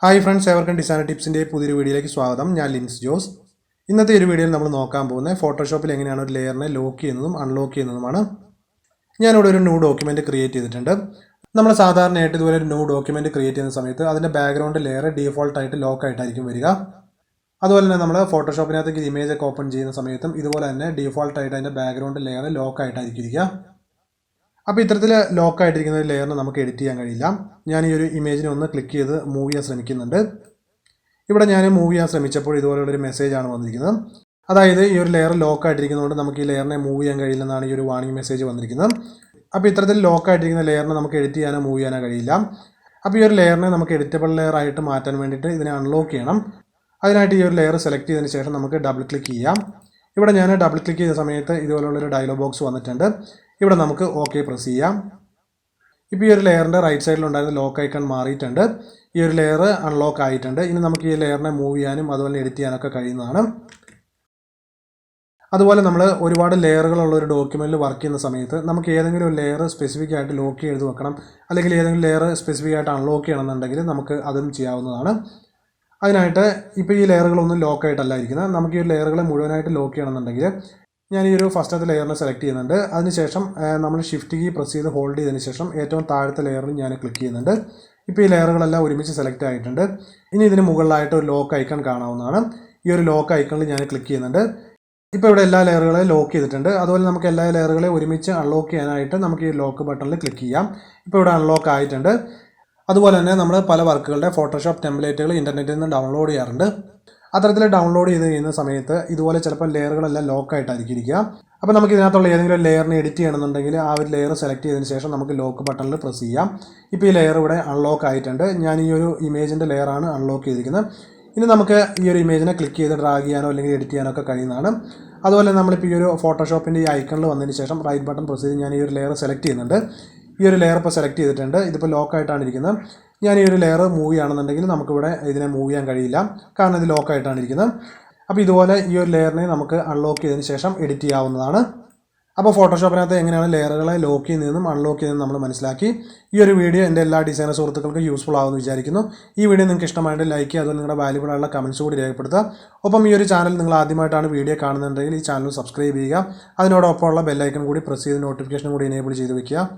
Hi friends, എവർക്കും designer ടിപ്സിൻ്റെ പുതിയൊരു വീഡിയോയിലേക്ക് സ്വാഗതം. ഞാൻ ലിൻസ് ജോസ്. ഇന്നത്തെ ഒരു വീഡിയോയിൽ നമ്മൾ നോക്കാൻ പോകുന്നത് ഫോട്ടോഷോപ്പിൽ എങ്ങനെയാണ് ഒരു ലെയറിനെ ലോക്ക് ചെയ്യുന്നതും അൺലോക്ക് ചെയ്യുന്നതുമാണ്. ഞാനിവിടെ ഒരു ന്യൂ ഡോക്യുമെൻറ്റ് ക്രിയേറ്റ് ചെയ്തിട്ടുണ്ട്. നമ്മൾ സാധാരണയായിട്ട് ഇതുപോലെ ഒരു ന്യൂ ഡോക്യുമെൻറ്റ് ക്രിയേറ്റ് ചെയ്യുന്ന സമയത്ത് അതിൻ്റെ ബാക്ക്ഗ്രൗണ്ട് ലെയർ ഡീഫോൾട്ടായിട്ട് ലോക്കായിട്ടായിരിക്കും വരിക. അതുപോലെ തന്നെ നമ്മൾ ഫോട്ടോഷോപ്പിനകത്തേക്ക് ഇമേജ് ഒക്കെ ഓപ്പൺ ചെയ്യുന്ന സമയത്തും ഇതുപോലെ തന്നെ ഡീഫോൾട്ടായിട്ട് അതിൻ്റെ ബാക്ക്ഗ്രൗണ്ട് ലെയർ ലോക്കായിട്ടായിരിക്കും ഇരിക്കുക. അപ്പോൾ ഇത്തരത്തിൽ ലോക്കായിട്ടിരിക്കുന്ന ഒരു ലെയറിന് നമുക്ക് എഡിറ്റ് ചെയ്യാൻ കഴിയില്ല. ഞാൻ ഈ ഒരു ഇമേജിനെ ഒന്ന് ക്ലിക്ക് ചെയ്ത് മൂവ് ചെയ്യാൻ ശ്രമിക്കുന്നുണ്ട്. ഇവിടെ ഞാൻ മൂവ് ചെയ്യാൻ ശ്രമിച്ചപ്പോൾ ഇതുപോലുള്ളൊരു മെസ്സേജാണ് വന്നിരിക്കുന്നത്. അതായത് ഈ ഒരു ലെയർ ലോക്കായിട്ടിരിക്കുന്നതുകൊണ്ട് നമുക്ക് ഈ ലെയറിനെ മൂവ് ചെയ്യാൻ കഴിയില്ലെന്നാണ് ഈ ഒരു വാർണിംഗ് മെസ്സേജ് വന്നിരിക്കുന്നത്. അപ്പോൾ ഇത്തരത്തിൽ ലോക്കായിട്ടിരിക്കുന്ന ലെയറിനെ നമുക്ക് എഡിറ്റ് ചെയ്യാനോ മൂവ് ചെയ്യാനോ കഴിയില്ല. അപ്പോൾ ഈ ഒരു ലെയറിനെ നമുക്ക് എഡിറ്റബിൾ ലെയർ ആയിട്ട് മാറ്റാൻ വേണ്ടിയിട്ട് ഇതിനെ അൺലോക്ക് ചെയ്യണം. അതിനായിട്ട് ഈ ഒരു ലെയർ സെലക്ട് ചെയ്തതിന് ശേഷം നമുക്ക് ഡബിൾ ക്ലിക്ക് ചെയ്യാം. ഇവിടെ ഞാൻ ഡബിൾ ക്ലിക്ക് ചെയ്ത സമയത്ത് ഇതുപോലുള്ളൊരു ഡയലോഗ് ബോക്സ് വന്നിട്ടുണ്ട്. ഇവിടെ നമുക്ക് ഓക്കെ പ്രസ് ചെയ്യാം. ഇപ്പോൾ ഈ ഒരു ലെയറിൻ്റെ റൈറ്റ് സൈഡിലുണ്ടായിരുന്ന ലോക്ക് ഐക്കൺ മാറിയിട്ടുണ്ട്. ഈ ഒരു ലെയർ അൺലോക്ക് ആയിട്ടുണ്ട്. ഇനി നമുക്ക് ഈ ലെയറിനെ മൂവ് ചെയ്യാനും അതുപോലെ എഡിറ്റ് ചെയ്യാനൊക്കെ കഴിയുന്നതാണ്. അതുപോലെ നമ്മൾ ഒരുപാട് ലെയറുകളുള്ള ഒരു ഡോക്യുമെൻറ്റിൽ വർക്ക് ചെയ്യുന്ന സമയത്ത് നമുക്ക് ഏതെങ്കിലും ഒരു ലെയർ സ്പെസിഫിക് ആയിട്ട് ലോക്ക് ചെയ്ത് വെക്കണം, അല്ലെങ്കിൽ ഏതെങ്കിലും ലെയർ സ്പെസിഫിക് ആയിട്ട് അൺലോക്ക് ചെയ്യണമെന്നുണ്ടെങ്കിൽ നമുക്ക് അതും ചെയ്യാവുന്നതാണ്. അതിനായിട്ട് ഇപ്പോൾ ഈ ലെയറുകളൊന്നും ലോക്കായിട്ടല്ല ഇരിക്കുന്നത്. നമുക്ക് ഈ ലെയറുകളെ മുഴുവനായിട്ട് ലോക്ക് ചെയ്യണമെന്നുണ്ടെങ്കിൽ ഞാൻ ഈ ഒരു ഫസ്റ്റത്തെ ലെയറിനെ സെലക്ട് ചെയ്യുന്നുണ്ട്. അതിനുശേഷം നമ്മൾ ഷിഫ്റ്റ് കീ പ്രസ് ചെയ്ത് ഹോൾഡ് ചെയ്തതിന് ശേഷം ഏറ്റവും താഴത്തെ ലെയറിൽ ഞാൻ ക്ലിക്ക് ചെയ്യുന്നുണ്ട്. ഇപ്പോൾ ഈ ലെയറുകളെല്ലാം ഒരുമിച്ച് സെലക്ട് ആയിട്ടുണ്ട്. ഇനി ഇതിന് മുകളിലായിട്ട് ഒരു ലോക്ക് ഐക്കൺ കാണാവുന്നതാണ്. ഈ ഒരു ലോക്ക് ഐക്കണിൽ ഞാൻ ക്ലിക്ക് ചെയ്യുന്നുണ്ട്. ഇപ്പോൾ ഇവിടെ എല്ലാ ലെയറുകളെയും ലോക്ക് ചെയ്തിട്ടുണ്ട്. അതുപോലെ നമുക്ക് എല്ലാ ലെയറുകളെയും ഒരുമിച്ച് അൺലോക്ക് ചെയ്യാനായിട്ട് നമുക്ക് ഈ ലോക്ക് ബട്ടണിൽ ക്ലിക്ക് ചെയ്യാം. ഇപ്പോൾ ഇവിടെ അൺലോക്ക് ആയിട്ടുണ്ട്. അതുപോലെ തന്നെ നമ്മൾ പല വർക്കുകളുടെ ഫോട്ടോഷോപ്പ് ടെംപ്ലേറ്റുകൾ ഇൻ്റർനെറ്റിൽ നിന്ന് ഡൗൺലോഡ് ചെയ്യാറുണ്ട്. അത്തരത്തിൽ ഡൗൺലോഡ് ചെയ്ത് കഴിയുന്ന സമയത്ത് ഇതുപോലെ ചിലപ്പോൾ ലെയറുകളെല്ലാം ലോക്കായിട്ടായിരിക്കും ഇരിക്കുക. അപ്പോൾ നമുക്ക് ഇതിനകത്തുള്ള ഏതെങ്കിലും ലെയറിനെ എഡിറ്റ് ചെയ്യണമെന്നുണ്ടെങ്കിൽ ആ ഒരു ലെയർ സെലക്ട് ചെയ്തതിന് ശേഷം നമുക്ക് ലോക്ക് ബട്ടണിൽ പ്രസ് ചെയ്യാം. ഇപ്പോൾ ഈ ലെയർ ഇവിടെ അൺലോക്ക് ആയിട്ടുണ്ട്. ഞാൻ ഈ ഒരു ഇമേജിൻ്റെ ലെയറാണ് അൺലോക്ക് ചെയ്തിരിക്കുന്നത്. ഇനി നമുക്ക് ഈ ഒരു ഇമേജിനെ ക്ലിക്ക് ചെയ്ത് ഡ്രാഗ് ചെയ്യാനോ അല്ലെങ്കിൽ എഡിറ്റ് ചെയ്യാനോ ഒക്കെ കഴിയുന്നതാണ്. അതുപോലെ നമ്മളിപ്പോൾ ഈ ഒരു ഫോട്ടോഷോപ്പിൻ്റെ ഈ ഐക്കണിൽ വന്നതിന് ശേഷം റൈറ്റ് ബട്ടൺ പ്രസ് ചെയ്ത് ഞാൻ ഈ ഒരു ലെയർ സെലക്ട് ചെയ്യുന്നുണ്ട്. ഈ ഒരു ലെയർ ഇപ്പോൾ സെലക്ട് ചെയ്തിട്ടുണ്ട്. ഇതിപ്പോൾ ലോക്കായിട്ടാണ് ഇരിക്കുന്നത്. ഞാൻ ഈ ഒരു ലെയർ മൂവ് ചെയ്യുകയാണെന്നുണ്ടെങ്കിൽ നമുക്കിവിടെ ഇതിനെ മൂവ് ചെയ്യാൻ കഴിയില്ല, കാരണം ഇത് ലോക്കായിട്ടാണ് ഇരിക്കുന്നത്. അപ്പോൾ ഇതുപോലെ ഈ ഒരു ലെയറിനെ നമുക്ക് അൺലോക്ക് ചെയ്തതിന് ശേഷം എഡിറ്റ് ചെയ്യാവുന്നതാണ്. അപ്പോൾ ഫോട്ടോഷോപ്പിനകത്ത് എങ്ങനെയാണ് ലെയറുകളെ ലോക്ക് ചെയ്യുന്നതെന്നും അൺലോക്ക് ചെയ്യുന്നതും നമ്മൾ മനസ്സിലാക്കി. ഈ ഒരു വീഡിയോ എൻ്റെ എല്ലാ ഡിസൈനർ സുഹൃത്തുക്കൾക്കും യൂസ്ഫുൾ ആകുമെന്ന് വിചാരിക്കുന്നു. ഈ വീഡിയോ നിങ്ങൾക്ക് ഇഷ്ടമായിട്ട് ലൈക്ക് ചെയ്യുക, അതുപോലെ നിങ്ങളുടെ വാല്യുബിൾ ആയിട്ടുള്ള കമൻറ്റ്സ് കൂടി രേഖപ്പെടുത്തുക. ഒപ്പം ഈ ഒരു ചാനൽ നിങ്ങൾ ആദ്യമായിട്ടാണ് വീഡിയോ കാണുന്നുണ്ടെങ്കിൽ ഈ ചാനൽ സബ്സ്ക്രൈബ് ചെയ്യുക. അതിനോടൊപ്പമുള്ള ബെല്ലൈക്കൺ കൂടി പ്രസ് ചെയ്ത് നോട്ടിഫിക്കേഷൻ കൂടി എനേബിൾ ചെയ്ത് വയ്ക്കുക.